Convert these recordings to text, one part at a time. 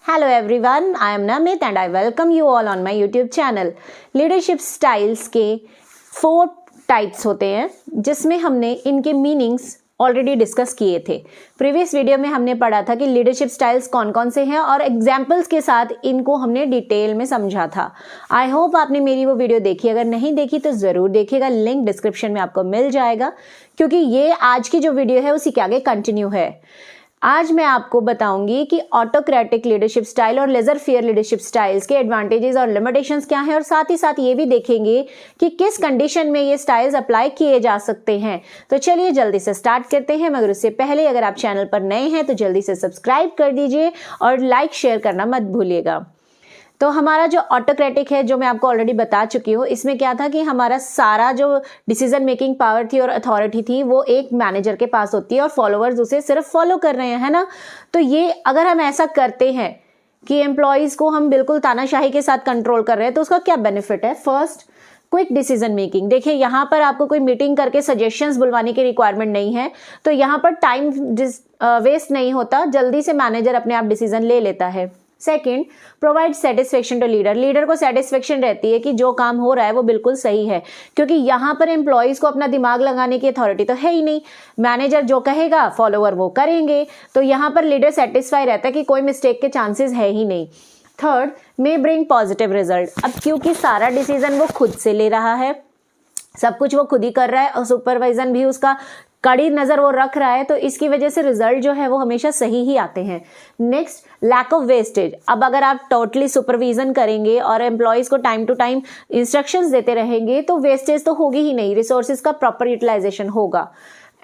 Hello everyone, I am Namit and I welcome you all on my YouTube channel. Leadership styles के 4 types होते हैं जिसमें हमने इनके मीनिंग्स ऑलरेडी डिस्कस किए थे। प्रीवियस वीडियो में हमने पढ़ा था कि लीडरशिप स्टाइल्स कौन कौन से हैं और एग्जाम्पल्स के साथ इनको हमने डिटेल में समझा था। आई होप आपने मेरी वो वीडियो देखी, अगर नहीं देखी तो ज़रूर देखिएगा, लिंक डिस्क्रिप्शन में आपको मिल जाएगा क्योंकि ये आज की जो वीडियो है उसी के आगे कंटिन्यू है। आज मैं आपको बताऊंगी कि ऑटोक्रेटिक लीडरशिप स्टाइल और लेजर फेयर लीडरशिप स्टाइल्स के एडवांटेजेस और लिमिटेशंस क्या हैं और साथ ही साथ ये भी देखेंगे कि किस कंडीशन में ये स्टाइल्स अप्लाई किए जा सकते हैं। तो चलिए जल्दी से स्टार्ट करते हैं, मगर उससे पहले अगर आप चैनल पर नए हैं तो जल्दी से सब्सक्राइब कर दीजिए और लाइक शेयर करना मत भूलिएगा। तो हमारा जो ऑटोक्रेटिक है, जो मैं आपको ऑलरेडी बता चुकी हूँ, इसमें क्या था कि हमारा सारा जो डिसीजन मेकिंग पावर थी और अथॉरिटी थी वो एक मैनेजर के पास होती है और फॉलोअर्स उसे सिर्फ फॉलो कर रहे हैं, है ना। तो ये अगर हम ऐसा करते हैं कि एम्प्लॉयज़ को हम बिल्कुल तानाशाही के साथ कंट्रोल कर रहे हैं तो उसका क्या बेनिफिट है। First, quick decision making. देखिए यहाँ पर आपको कोई मीटिंग करके सजेशंस बुलवाने की रिक्वायरमेंट नहीं है, तो यहाँ पर टाइम वेस्ट नहीं होता, जल्दी से मैनेजर अपने आप डिसीजन ले लेता है। Second, provide satisfaction to leader. Leader को सेटिस्फेक्शन रहती है कि जो काम हो रहा है वो बिल्कुल सही है, क्योंकि यहाँ पर एम्प्लॉयज़ को अपना दिमाग लगाने की अथॉरिटी तो है ही नहीं। मैनेजर जो कहेगा फॉलोअर वो करेंगे, तो यहाँ पर लीडर सेटिस्फाई रहता है कि कोई मिस्टेक के चांसेस है ही नहीं। थर्ड, मे ब्रिंग पॉजिटिव रिजल्ट। अब क्योंकि सारा डिसीजन वो खुद से ले रहा है, सब कुछ वो खुद ही कर रहा है और सुपरवाइजन भी उसका कड़ी नज़र वो रख रहा है, तो इसकी वजह से रिजल्ट जो है वो हमेशा सही ही आते हैं। Next, lack of wastage. अब अगर आप टोटली सुपरविजन करेंगे और एम्प्लॉयज़ को टाइम टू टाइम इंस्ट्रक्शंस देते रहेंगे तो वेस्टेज तो होगी ही नहीं, रिसोर्सेज का प्रॉपर यूटिलाइजेशन होगा।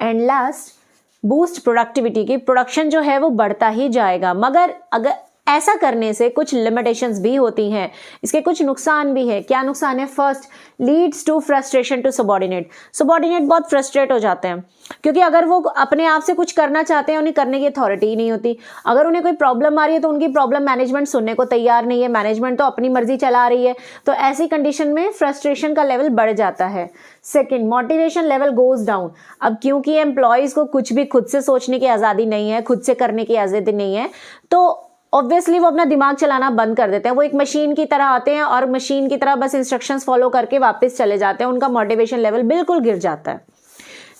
एंड लास्ट, बूस्ट प्रोडक्टिविटी की प्रोडक्शन जो है वो बढ़ता ही जाएगा, मगर अगर ऐसा करने से कुछ लिमिटेशंस भी होती हैं, इसके कुछ नुकसान भी है। क्या नुकसान है? First, leads to frustration to subordinate. Subordinate बहुत फ्रस्ट्रेट हो जाते हैं क्योंकि अगर वो अपने आप से कुछ करना चाहते हैं, उन्हें करने की अथॉरिटी ही नहीं होती। अगर उन्हें कोई प्रॉब्लम आ रही है तो उनकी प्रॉब्लम मैनेजमेंट सुनने को तैयार नहीं है, मैनेजमेंट तो अपनी मर्जी चला रही है, तो ऐसी कंडीशन में फ्रस्ट्रेशन का लेवल बढ़ जाता है। Second, motivation level goes down. अब क्योंकि एम्प्लॉयज़ को कुछ भी खुद से सोचने की आज़ादी नहीं है, खुद से करने की आज़ादी नहीं है, तो ऑब्वियसली वो अपना दिमाग चलाना बंद कर देते हैं। वो एक मशीन की तरह आते हैं और मशीन की तरह बस इंस्ट्रक्शंस फॉलो करके वापस चले जाते हैं, उनका मोटिवेशन लेवल बिल्कुल गिर जाता है।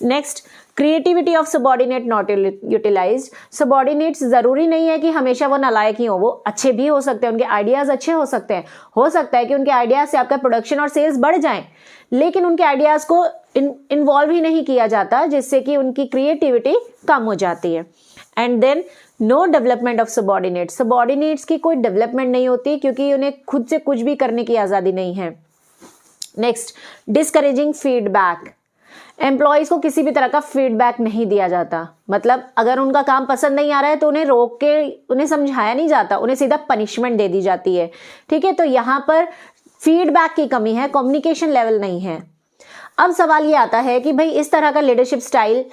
Next, creativity of subordinate not utilized. Subordinates ज़रूरी नहीं है कि हमेशा वो नालायक ही हो, वो अच्छे भी हो सकते हैं, उनके आइडियाज़ अच्छे हो सकते हैं। हो सकता है कि उनके आइडियाज़ से आपका प्रोडक्शन और सेल्स बढ़ जाएं, लेकिन उनके आइडियाज़ को इन्वॉल्व ही नहीं किया जाता, जिससे कि उनकी क्रिएटिविटी कम हो जाती है। And then, no development of subordinates. Subordinates की कोई डेवलपमेंट नहीं होती क्योंकि उन्हें खुद से कुछ भी करने की आज़ादी नहीं है। Next, discouraging feedback. एम्प्लॉयज़ को किसी भी तरह का फीडबैक नहीं दिया जाता, मतलब अगर उनका काम पसंद नहीं आ रहा है तो उन्हें रोक के उन्हें समझाया नहीं जाता, उन्हें सीधा पनिशमेंट दे दी जाती है। ठीक है, तो यहाँ पर फीडबैक की कमी है, कम्युनिकेशन लेवल नहीं है। अब सवाल ये आता है कि भाई इस तरह का लीडरशिप स्टाइल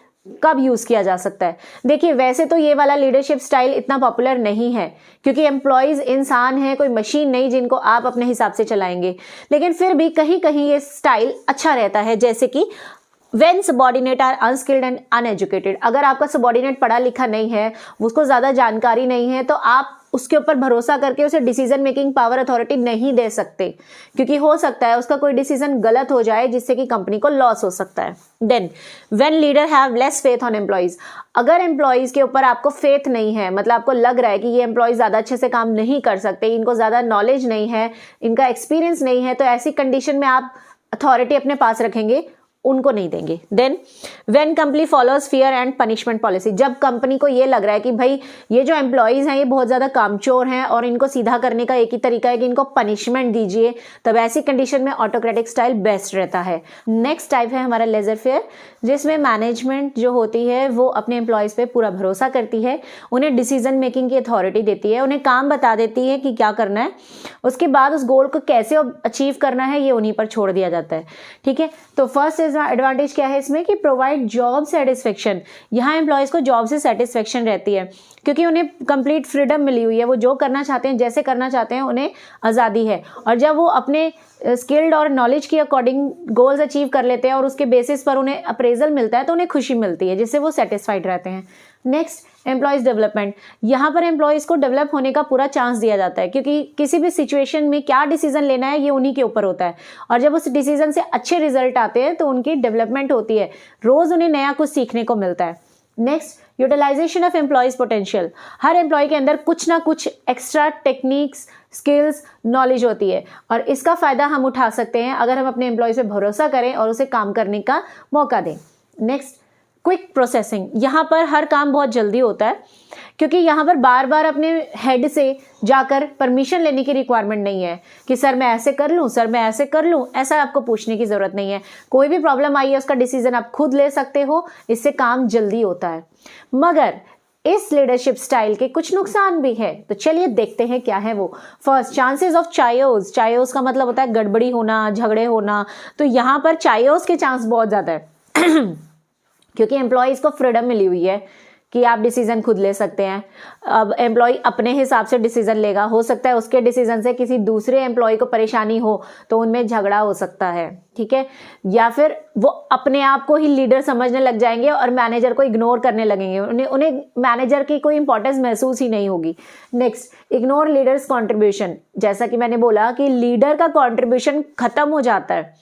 कब यूज़ किया जा सकता है। देखिए, वैसे तो ये वाला लीडरशिप स्टाइल इतना पॉपुलर नहीं है क्योंकि एम्प्लॉयज़ इंसान हैं, कोई मशीन नहीं जिनको आप अपने हिसाब से चलाएंगे, लेकिन फिर भी कहीं कहीं ये स्टाइल अच्छा रहता है। जैसे कि When subordinate are unskilled and uneducated, अगर आपका सबॉर्डिनेट पढ़ा लिखा नहीं है, उसको ज़्यादा जानकारी नहीं है, तो आप उसके ऊपर भरोसा करके उसे डिसीजन मेकिंग पावर अथॉरिटी नहीं दे सकते, क्योंकि हो सकता है उसका कोई डिसीजन गलत हो जाए जिससे कि कंपनी को लॉस हो सकता है। Then, when leader have less faith on employees. अगर एम्प्लॉयज़ के ऊपर आपको फेथ नहीं है, मतलब आपको लग रहा है कि ये एम्प्लॉयज़ ज़्यादा अच्छे से काम नहीं कर सकते, इनको ज़्यादा नॉलेज नहीं है, इनका एक्सपीरियंस नहीं है, तो ऐसी कंडीशन में आप अथॉरिटी अपने पास रखेंगे, उनको नहीं देंगे। Then, when company follows fear and punishment policy. जब कंपनी को ये लग रहा है कि भाई ये जो एम्प्लॉयज़ हैं ये बहुत ज़्यादा कामचोर हैं और इनको सीधा करने का एक ही तरीका है कि इनको पनिशमेंट दीजिए, तब ऐसी कंडीशन में ऑटोक्रेटिक स्टाइल बेस्ट रहता है। नेक्स्ट टाइप है हमारा लेजर फेयर, जिसमें मैनेजमेंट जो होती है वो अपने एम्प्लॉयज़ पे पूरा भरोसा करती है, उन्हें डिसीजन मेकिंग की अथॉरिटी देती है, उन्हें काम बता देती है कि क्या करना है, उसके बाद उस गोल को कैसे अचीव करना है ये उन्हीं पर छोड़ दिया जाता है। ठीक है, तो फर्स्ट एडवांटेज क्या है इसमें कि प्रोवाइड जॉब सेटिस्फेक्शन। यहाँ एम्प्लॉयज़ को जॉब से सेटिस्फेक्शन रहती है क्योंकि उन्हें कंप्लीट फ्रीडम मिली हुई है, वो जो करना चाहते हैं, जैसे करना चाहते हैं, उन्हें आज़ादी है। और जब वो अपने स्किल्ड और नॉलेज के अकॉर्डिंग गोल्स अचीव कर लेते हैं और उसके बेसिस पर उन्हें अप्रेजल मिलता है तो उन्हें खुशी मिलती है, जिससे वो सेटिस्फाइड रहते हैं। Next, employees development. यहाँ पर एम्प्लॉयज़ को डेवलप होने का पूरा चांस दिया जाता है, क्योंकि किसी भी सिचुएशन में क्या डिसीजन लेना है ये उन्हीं के ऊपर होता है, और जब उस डिसीजन से अच्छे रिजल्ट आते हैं तो उनकी डेवलपमेंट होती है, रोज़ उन्हें नया कुछ सीखने को मिलता है। Next, utilization of employees potential. हर एम्प्लॉय के अंदर कुछ ना कुछ एक्स्ट्रा टेक्निक्स, स्किल्स, नॉलेज होती है और इसका फ़ायदा हम उठा सकते हैं अगर हम अपने एम्प्लॉयज़ पे भरोसा करें और उसे काम करने का मौका दें। Next, quick processing. यहाँ पर हर काम बहुत जल्दी होता है, क्योंकि यहाँ पर बार बार अपने हेड से जाकर परमिशन लेने की रिक्वायरमेंट नहीं है कि सर मैं ऐसे कर लूँ, सर मैं ऐसे कर लूँ, ऐसा आपको पूछने की ज़रूरत नहीं है। कोई भी प्रॉब्लम आई है उसका डिसीजन आप खुद ले सकते हो, इससे काम जल्दी होता है। मगर इस लीडरशिप स्टाइल के कुछ नुकसान भी है, तो चलिए देखते हैं क्या है वो। First, chances of Chaayos. Chaayos का मतलब होता है गड़बड़ी होना, झगड़े होना, तो यहाँ पर चायोस के चांस बहुत ज़्यादा है क्योंकि एम्प्लॉयज़ को फ्रीडम मिली हुई है कि आप डिसीजन खुद ले सकते हैं। अब एम्प्लॉय अपने हिसाब से डिसीजन लेगा, हो सकता है उसके डिसीजन से किसी दूसरे एम्प्लॉय को परेशानी हो तो उनमें झगड़ा हो सकता है, ठीक है, या फिर वो अपने आप को ही लीडर समझने लग जाएंगे और मैनेजर को इग्नोर करने लगेंगे, उन्हें मैनेजर की कोई इंपॉर्टेंस महसूस ही नहीं होगी। Next, ignore leaders contribution. जैसा कि मैंने बोला कि लीडर का कॉन्ट्रीब्यूशन खत्म हो जाता है,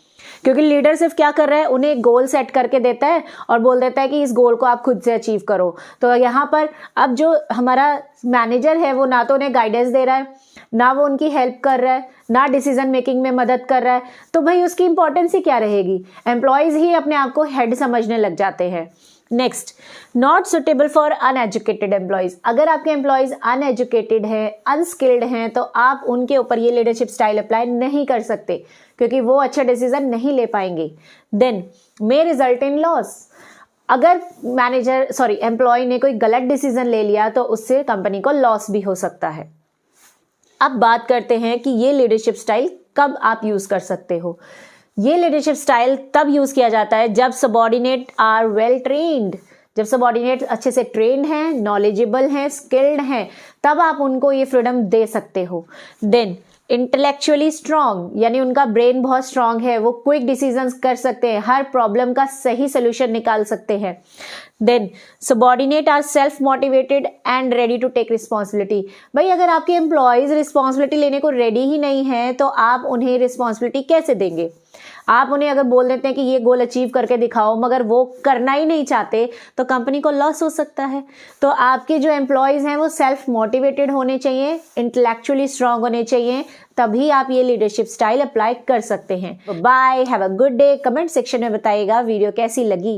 क्योंकि लीडर सिर्फ क्या कर रहा है, उन्हें गोल सेट करके देता है और बोल देता है कि इस गोल को आप खुद से अचीव करो। तो यहाँ पर अब जो हमारा मैनेजर है वो ना तो उन्हें गाइडेंस दे रहा है, ना वो उनकी हेल्प कर रहा है, ना डिसीजन मेकिंग में मदद कर रहा है, तो भाई उसकी इंपॉर्टेंस ही क्या रहेगी। एम्प्लॉयज़ ही अपने आप को हेड समझने लग जाते हैं। Next, not suitable for uneducated employees. अगर आपके एम्प्लॉयज़ अनएजुकेटेड हैं, अनस्किल्ड हैं, तो आप उनके ऊपर ये लीडरशिप स्टाइल अप्लाई नहीं कर सकते, क्योंकि वो अच्छा डिसीजन नहीं ले पाएंगे। Then may result in loss. अगर एम्प्लॉय ने कोई गलत डिसीजन ले लिया तो उससे कंपनी को लॉस भी हो सकता है। अब बात करते हैं कि ये लीडरशिप स्टाइल कब आप यूज कर सकते हो। ये लीडरशिप स्टाइल तब यूज किया जाता है जब सबॉर्डिनेट आर वेल ट्रेन्ड। जब सबॉर्डिनेट अच्छे से ट्रेंड हैं, नॉलेजेबल हैं, स्किल्ड हैं, तब आप उनको ये फ्रीडम दे सकते हो। देन इंटेलेक्चुअली स्ट्रांग, यानी उनका ब्रेन बहुत स्ट्रांग है, वो क्विक डिसीजंस कर सकते हैं, हर प्रॉब्लम का सही सोल्यूशन निकाल सकते हैं। Then subordinate are self motivated and ready to take responsibility. भाई अगर आपके एम्प्लॉयज़ रिस्पॉन्सिबिलिटी लेने को रेडी ही नहीं है तो आप उन्हें रिस्पॉन्सिबिलिटी कैसे देंगे। आप उन्हें अगर बोल देते हैं कि ये गोल अचीव करके दिखाओ मगर वो करना ही नहीं चाहते तो कंपनी को लॉस हो सकता है। तो आपके जो एम्प्लॉयज़ हैं वो सेल्फ मोटिवेटेड होने चाहिए, इंटेलेक्चुअली स्ट्रांग होने चाहिए, तभी आप ये लीडरशिप स्टाइल अप्लाई कर सकते हैं। Bye, have a good day. Comment section में बताइएगा वीडियो कैसी लगी।